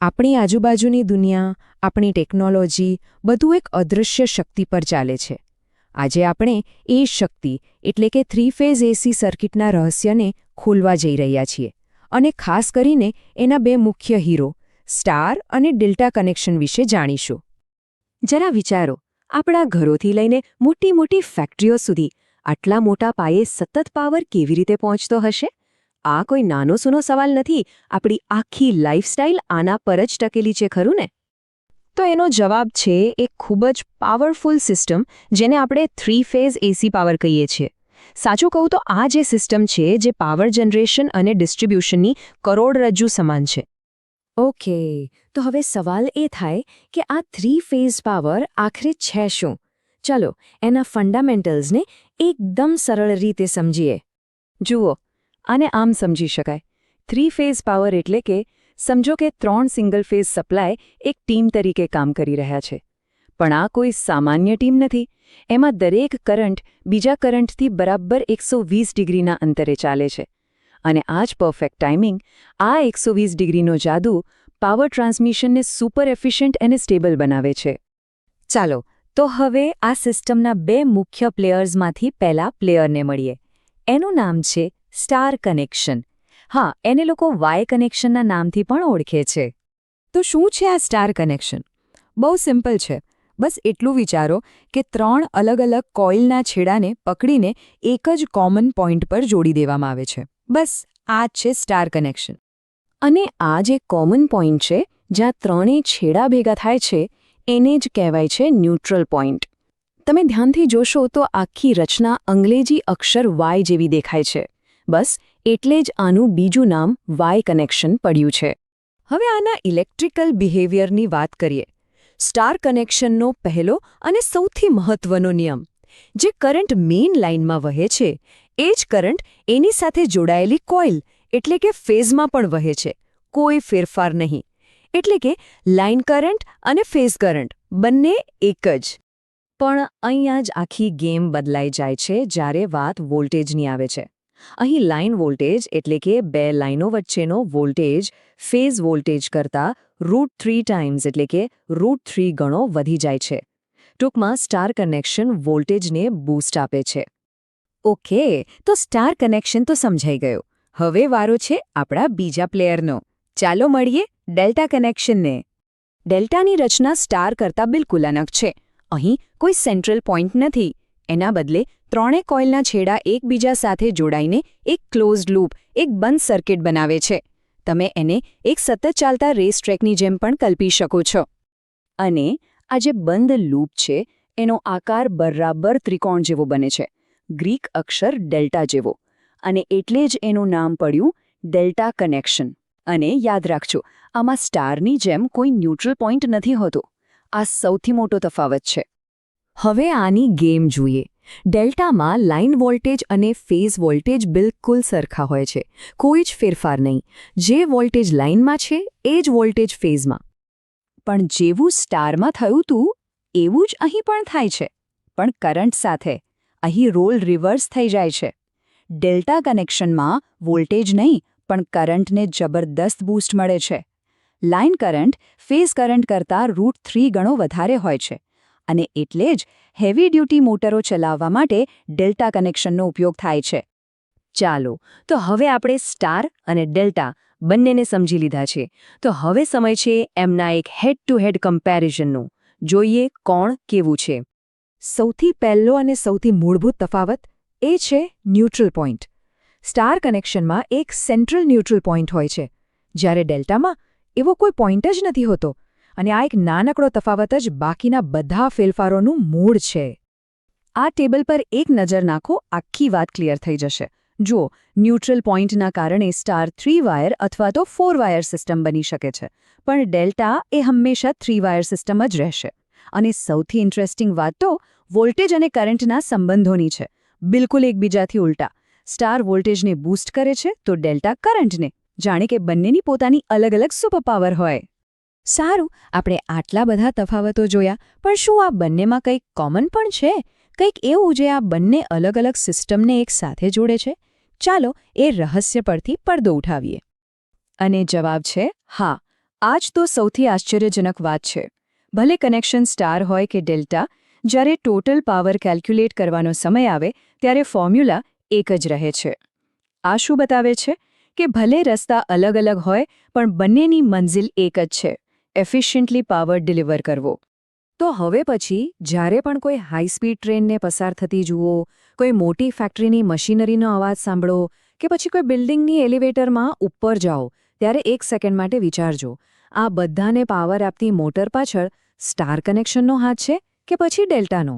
આપણી આજુબાજુની દુનિયા, આપણી ટેકનોલોજી બધું એક અદૃશ્ય શક્તિ પર ચાલે છે. આજે આપણે એ શક્તિ એટલે કે 3 ફેઝ એસી સર્કિટના રહસ્યને ખોલવા જઈ રહ્યા છીએ અને ખાસ કરીને એના બે મુખ્ય હીરો સ્ટાર અને ડેલ્ટા કનેક્શન વિશે જાણીશું. જરા વિચારો, આપણા ઘરોથી લઈને મોટી મોટી ફેક્ટરીઓ સુધી આટલા મોટા પાયે સતત પાવર કેવી રીતે પહોંચતો હશે? આ કોઈ નાનો સૂનો સવાલ નથી. આપણી આખી લાઇફસ્ટાઇલ આના પર જ ટકેલી છે, ખરું ને? તો એનો જવાબ છે એક ખૂબ જ પાવરફુલ સિસ્ટમ, જેને આપણે 3 ફેઝ એસી પાવર કહીએ છીએ. સાચું કહું તો આ જે સિસ્ટમ છે જે પાવર જનરેશન અને ડિસ્ટ્રીબ્યુશનની કરોડરજ્જુ સમાન છે. ઓકે, તો હવે સવાલ એ થાય કે આ 3 ફેઝ પાવર આખરે છે શું? ચલો એના ફંડામેન્ટલ્સને એકદમ સરળ રીતે સમજીએ. જુઓ, આને આમ સમજી શકાય. 3 ફેઝ પાવર એટલે કે સમજો કે 3 સિંગલ ફેઝ સપ્લાય એક ટીમ તરીકે કામ કરી રહ્યા છે. પણ આ કોઈ સામાન્ય ટીમ નથી. એમાં દરેક કરંટ બીજા કરંટથી બરાબર 120 ડિગ્રીના અંતરે ચાલે છે. અને આ જ પરફેક્ટ ટાઈમિંગ, આ 120 ડિગ્રીનો જાદુ પાવર ટ્રાન્સમિશનને સુપર એફિશિયન્ટ અને સ્ટેબલ બનાવે છે. ચાલો, તો હવે આ સિસ્ટમના બે મુખ્ય પ્લેયર્સમાંથી પહેલા પ્લેયરને મળીએ. એનું નામ છે સ્ટાર કનેક્શન. હા, એને લોકો વાય કનેક્શનના નામથી પણ ઓળખે છે. તો શું છે આ સ્ટાર કનેક્શન? બહુ સિમ્પલ છે. બસ એટલું વિચારો કે 3 અલગ અલગ કોઇલના છેડાને પકડીને એક જ કોમન પોઈન્ટ પર જોડી દેવામાં આવે છે. બસ આ જ છે સ્ટાર કનેક્શન. અને આ જે કોમન પોઈન્ટ છે, જ્યાં ત્રણેય છેડા ભેગા થાય છે, એને જ કહેવાય છે ન્યુટ્રલ પોઈન્ટ. તમે ધ્યાનથી જોશો તો આખી રચના અંગ્રેજી અક્ષર વાય જેવી દેખાય છે. બસ એટલે જ આનું બીજું નામ વાય કનેક્શન પડ્યું છે. હવે આના ઇલેક્ટ્રિકલ બિહેવિયરની વાત કરીએ. સ્ટાર કનેક્શનનો પહેલો અને સૌથી મહત્વનો નિયમ, જે કરંટ મેઇન લાઇનમાં વહે છે, એ જ કરંટ એની સાથે જોડાયેલી કોઇલ એટલે કે ફેઝમાં પણ વહે છે. કોઈ ફેરફાર નહીં. એટલે કે લાઇન કરંટ અને ફેઝ કરંટ બંને એક જ. પણ અહીંયા જ આખી ગેમ બદલાઈ જાય છે જ્યારે વાત વોલ્ટેજની આવે છે. અહીં લાઇન વોલ્ટેજ એટલે કે બે લાઇનો વચ્ચેનો વોલ્ટેજ ફેઝ વોલ્ટેજ કરતાં √3 ટાઈમ્સ એટલે કે √3 ગણો વધી જાય છે. ટૂંકમાં સ્ટાર કનેક્શન વોલ્ટેજને બૂસ્ટ આપે છે. ઓકે, તો સ્ટાર કનેક્શન તો સમજાઈ ગયું. હવે વારો છે આપણા બીજા પ્લેયરનો. ચાલો મળીએ ડેલ્ટા કનેક્શનને. ડેલ્ટાની રચના સ્ટાર કરતાં બિલકુલ અલગ છે. અહીં કોઈ સેન્ટ્રલ પોઈન્ટ નથી. એના બદલે ત્રણે કોઇલના છેડા એકબીજા સાથે જોડાઈને એક ક્લોઝડ લૂપ, એક બંધ સર્કિટ બનાવે છે. તમે એને એક સતત ચાલતા રેસ ટ્રેકની જેમ પણ કલ્પી શકો છો. અને આ જે બંધ લૂપ છે, એનો આકાર બરાબર ત્રિકોણ જેવો બને છે, ગ્રીક અક્ષર ડેલ્ટા જેવો. અને એટલે જ એનું નામ પડ્યું ડેલ્ટા કનેક્શન. અને યાદ રાખજો, આમાં સ્ટારની જેમ કોઈ ન્યુટ્રલ પોઈન્ટ નથી હોતો. આ સૌથી મોટો તફાવત છે. હવે આની ગેમ જોઈએ. ડેલ્ટામાં લાઇન વોલ્ટેજ અને ફેઝ વોલ્ટેજ બિલકુલ સરખા હોય છે. કોઈ જ ફેરફાર નહીં. જે વોલ્ટેજ લાઇનમાં છે એ જ વોલ્ટેજ ફેઝમાં. પણ જેવું સ્ટારમાં થયું હતું એવું જ અહીં પણ થાય છે. પણ કરંટ સાથે. અહીં રોલ રિવર્સ થઈ જાય છે. ડેલ્ટા કનેક્શનમાં વોલ્ટેજ નહીં પણ કરંટને જબરદસ્ત બૂસ્ટ મળે છે. લાઇન કરંટ ફેઝ કરંટ કરતાં √3 ગણો વધારે હોય છે. અને એટલે જ હેવી ડ્યુટી મોટરો ચલાવવા માટે ડેલ્ટા કનેક્શનનો ઉપયોગ થાય છે. ચાલો, તો હવે આપણે સ્ટાર અને ડેલ્ટા બંનેને સમજી લીધા છે. તો હવે સમય છે એમના એક હેડ ટુ હેડ કમ્પેરિઝનનો. જોઈએ કોણ કેવું છે. સૌથી પહેલો અને સૌથી મૂળભૂત તફાવત એ છે ન્યુટ્રલ પોઈન્ટ. સ્ટાર કનેક્શનમાં એક સેન્ટ્રલ ન્યુટ્રલ પોઈન્ટ હોય છે, જ્યારે ડેલ્ટામાં એવો કોઈ પોઈન્ટ જ નથી હોતો. અને આ એક નાનકડો તફાવત જ બાકીના બધા ફેરફારોનું મૂળ છે. આ ટેબલ પર એક નજર નાખો, આખી વાત ક્લિયર થઈ જશે. જુઓ, ન્યુટ્રલ પોઈન્ટના કારણે સ્ટાર 3 વાયર અથવા તો 4 વાયર સિસ્ટમ બની શકે છે. પણ ડેલ્ટા એ હંમેશા 3 વાયર સિસ્ટમ જ રહેશે. અને સૌથી ઇન્ટરેસ્ટિંગ વાત તો વોલ્ટેજ અને કરંટના સંબંધોની છે. બિલકુલ એકબીજાથી ઉલટા. સ્ટાર વોલ્ટેજને બૂસ્ટ કરે છે તો ડેલ્ટા કરંટને. જાણે કે બંનેની પોતાની અલગ અલગ સુપરપાવર હોય. સારું, આપણે આટલા બધા તફાવતો જોયા, પણ શું આ બંનેમાં કંઈક કોમન પણ છે? કંઈક એવું જે આ બંને અલગ અલગ સિસ્ટમને એક સાથે જોડે છે? ચાલો એ રહસ્ય પરથી પડદો ઉઠાવીએ. અને જવાબ છે હા. આ જ તો સૌથી આશ્ચર્યજનક વાત છે. ભલે કનેક્શન સ્ટાર હોય કે ડેલ્ટા, જ્યારે ટોટલ પાવર કેલ્ક્યુલેટ કરવાનો સમય આવે ત્યારે ફોર્મ્યુલા એક જ રહે છે. આ શું બતાવે છે કે ભલે રસ્તા અલગ અલગ હોય પણ બંનેની મંઝિલ એક જ છે: એફિશિયન્ટલી પાવર ડિલિવર કરવો. તો હવે પછી જ્યારે પણ કોઈ હાઈ સ્પીડ ટ્રેનને પસાર થતી જુઓ, કોઈ મોટી ફેક્ટરીની મશીનરીનો અવાજ સાંભળો કે પછી કોઈ બિલ્ડિંગની એલિવેટરમાં ઉપર જાઓ, ત્યારે 1 સેકન્ડ માટે વિચારજો, આ બધાને પાવર આપતી મોટર પાછળ સ્ટાર કનેક્શનનો હાથ છે કે પછી ડેલ્ટાનો?